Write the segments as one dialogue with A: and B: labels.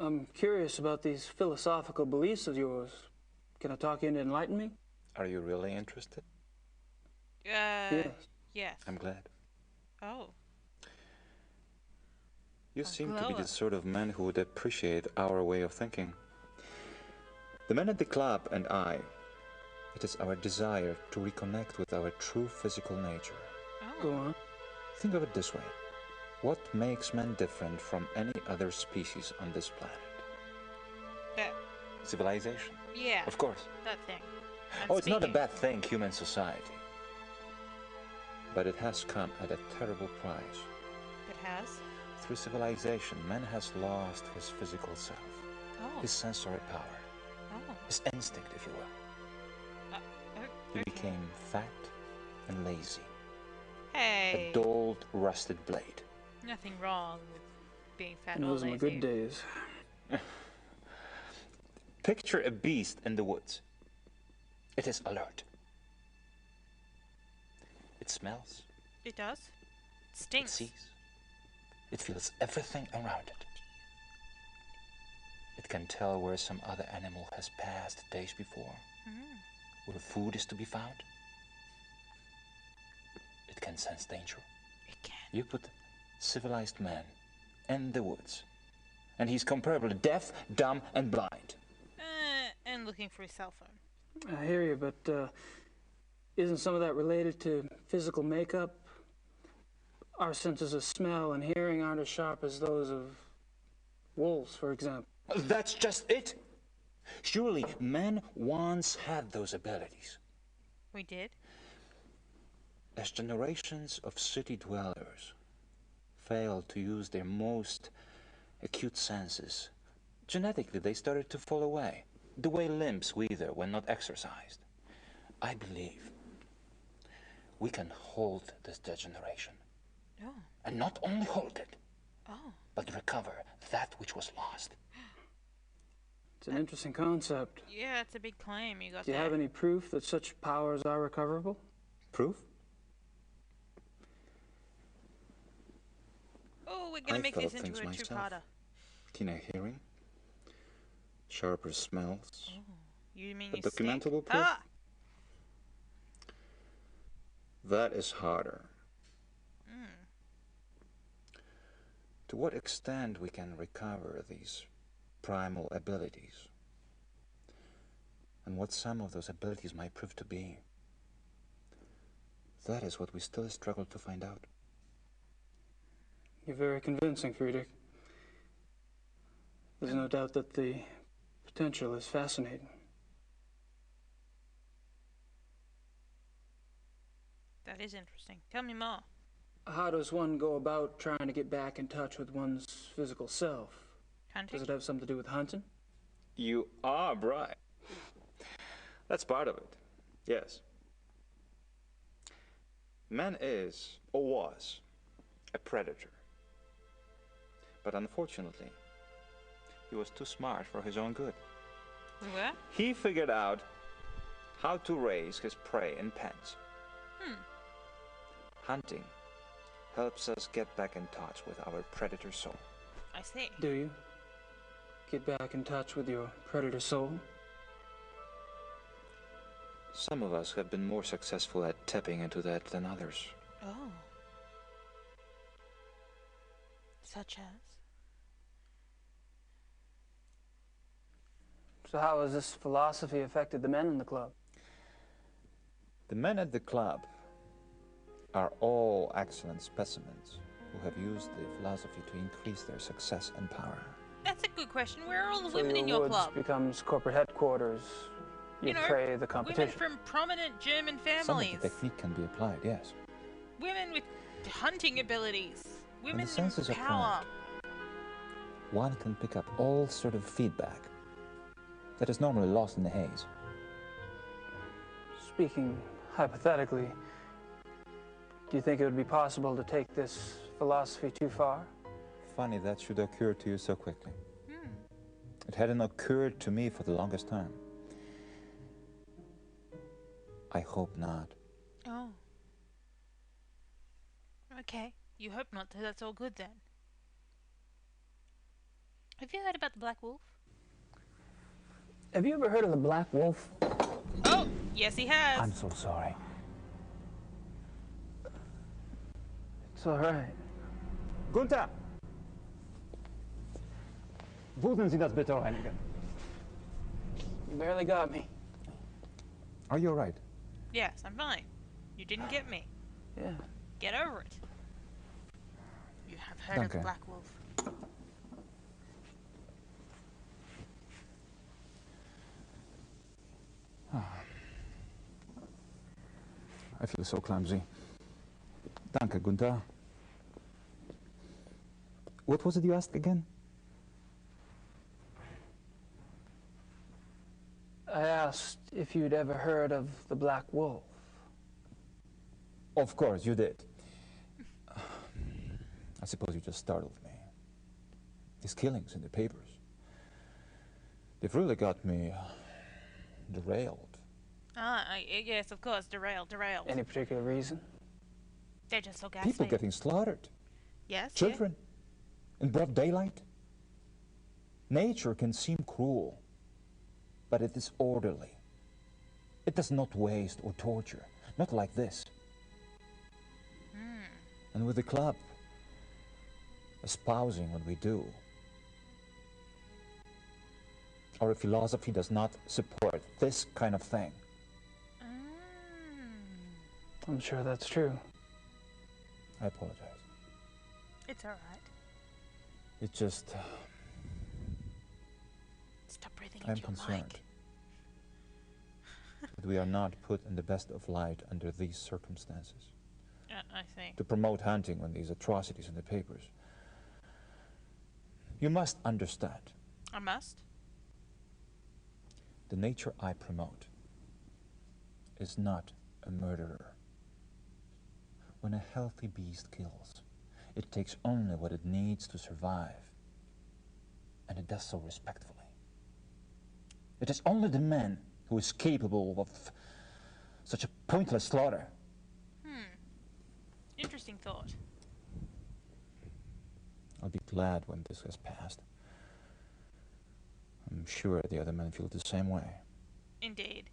A: I'm curious about these philosophical beliefs of yours. Can I talk you into enlighten me?
B: Are you really interested?
A: Yes.
C: Yes.
B: I'm glad.
C: Oh.
B: You
C: Oh,
B: seem to be the
C: Gloa.
B: sort of man who would appreciate our way of thinking. The men at the club and I, it is our desire to reconnect with our true physical nature.
C: Oh.
A: Go on.
B: Think of it this way. What makes man different from any other species on this planet?
C: That.
B: Civilization.
C: Yeah.
B: Of course.
C: That thing.
B: Oh, it's not a bad thing, human society. But it has come at a terrible price.
C: It has?
B: Through civilization, man has lost his physical self, his sensory power, his instinct, if you will. He became fat and lazy.
C: Hey.
B: A dulled, rusted blade.
C: Nothing wrong with being fat
A: And
C: or
A: those are
C: lazy.
A: my good days.
B: Picture a beast in the woods. It is alert. It smells.
C: It does? It stinks.
B: It sees. It feels everything around it. It can tell where some other animal has passed days before, where food is to be found. It can sense danger.
C: It can.
B: You put civilized man in the woods, and he's comparably deaf, dumb, and blind.
C: And looking for his cell phone.
A: I hear you, but isn't some of that related to physical makeup? Our senses of smell and hearing aren't as sharp as those of wolves, for example.
B: That's just it. Surely men once had those abilities.
C: We did?
B: As generations of city dwellers failed to use their most acute senses, genetically they started to fall away, the way limbs wither when not exercised. I believe we can hold this degeneration.
C: Oh.
B: And not only hold it,
C: Oh.
B: but recover that which was lost.
A: It's an interesting concept.
C: Yeah, it's a big claim you got
A: Do you
C: there.
A: have any proof that such powers are recoverable?
B: Proof?
C: Oh, we're gonna make this into a
B: myself.
C: two-parter.
B: Keener hearing, sharper smells.
C: Oh, you mean
B: A
C: you stink?
B: documentable proof?
C: Ah!
B: That is harder. To what extent we can recover these primal abilities, and what some of those abilities might prove to be, that is what we still struggle to find out.
A: You're very convincing, Friedrich. There's no doubt that the potential is fascinating.
C: That is interesting. Tell me more.
A: How does one go about trying to get back in touch with one's physical self?
C: Hunting?
A: Does it have something to do with hunting?
B: You are right. That's part of it, yes. Man is, or was, a predator. But unfortunately, he was too smart for his own good.
C: What?
B: He figured out how to raise his prey in pens. Hunting helps us get back in touch with our predator soul.
C: I see.
A: Do you? Get back in touch with your predator soul?
B: Some of us have been more successful at tapping into that than others.
C: Oh. Such as?
A: So how has this philosophy affected the men in the club?
B: The men at the club are all excellent specimens who have used the philosophy to increase their success and power.
C: That's a good question. Where are all the
A: So
C: women in your
A: woods
C: club?
A: becomes corporate headquarters. You pray the competition.
C: Women from prominent German
B: Some
C: families.
B: of the technique can be applied, yes.
C: Women with hunting abilities. Women
B: When the senses
C: with
B: are
C: power.
B: primed, one can pick up all sort of feedback that is normally lost in the haze.
A: Speaking hypothetically, do you think it would be possible to take this philosophy too far?
B: Funny that should occur to you so quickly. It hadn't occurred to me for the longest time. I hope not.
C: Oh. Okay. You hope not. That's all good then. Have you heard about the Black Wolf?
A: Have you ever heard of the Black Wolf?
C: Oh, yes he has.
B: I'm so sorry.
A: It's all right.
D: Gunther! Würden Sie das bitte reinigen?
A: You barely got me.
B: Are you alright?
C: Yes, I'm fine. You didn't get me.
A: Yeah.
C: Get over it. You have heard of the
B: Danke.
C: Black Wolf.
B: I feel so clumsy. Danke, Gunther. What was it you asked again?
A: I asked if you'd ever heard of the Black Wolf.
B: Of course, you did. I suppose you just startled me. These killings in the papers. They've really got me derailed.
C: Yes, of course, derailed.
A: Any particular reason?
C: They're just so ghastly.
B: People getting slaughtered.
C: Yes,
B: Children. In broad daylight. Nature can seem cruel, but it is orderly. It does not waste or torture. Not like this. And with the club espousing what we do, our philosophy does not support this kind of thing.
A: I'm sure that's true.
B: I apologize.
C: It's alright.
B: It just,
C: Stop breathing
B: I'm
C: into your
B: concerned
C: mic.
B: that we are not put in the best of light under these circumstances.
C: I see.
B: To promote hunting when these atrocities in the papers. You must understand,
C: I must.
B: the nature I promote is not a murderer. When a healthy beast kills, it takes only what it needs to survive, and it does so respectfully. It is only the man who is capable of such a pointless slaughter.
C: Interesting thought.
B: I'll be glad when this has passed. I'm sure the other men feel the same way.
C: Indeed.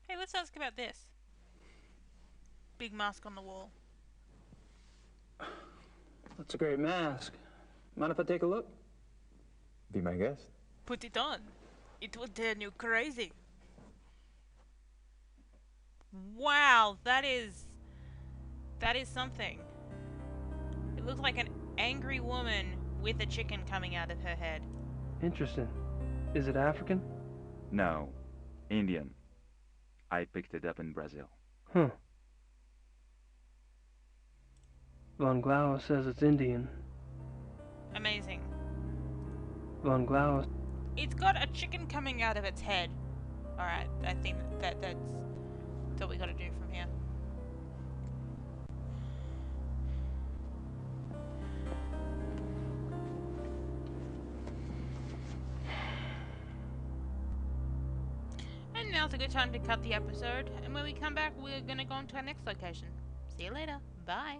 C: Hey, let's ask about this. Big mask on the wall.
A: That's a great mask. Mind if I take a look?
B: Be my guest.
C: Put it on. It will turn you crazy. Wow, that is something. It looks like an angry woman with a chicken coming out of her head.
A: Interesting. Is it African?
D: No, Indian. I picked it up in Brazil.
A: Huh. Von Glauer says it's Indian.
C: Amazing.
A: Von Glauer.
C: It's got a chicken coming out of its head. Alright, I think that's what we gotta do from here. And now's a good time to cut the episode. And when we come back, we're gonna go on to our next location. See you later. Bye.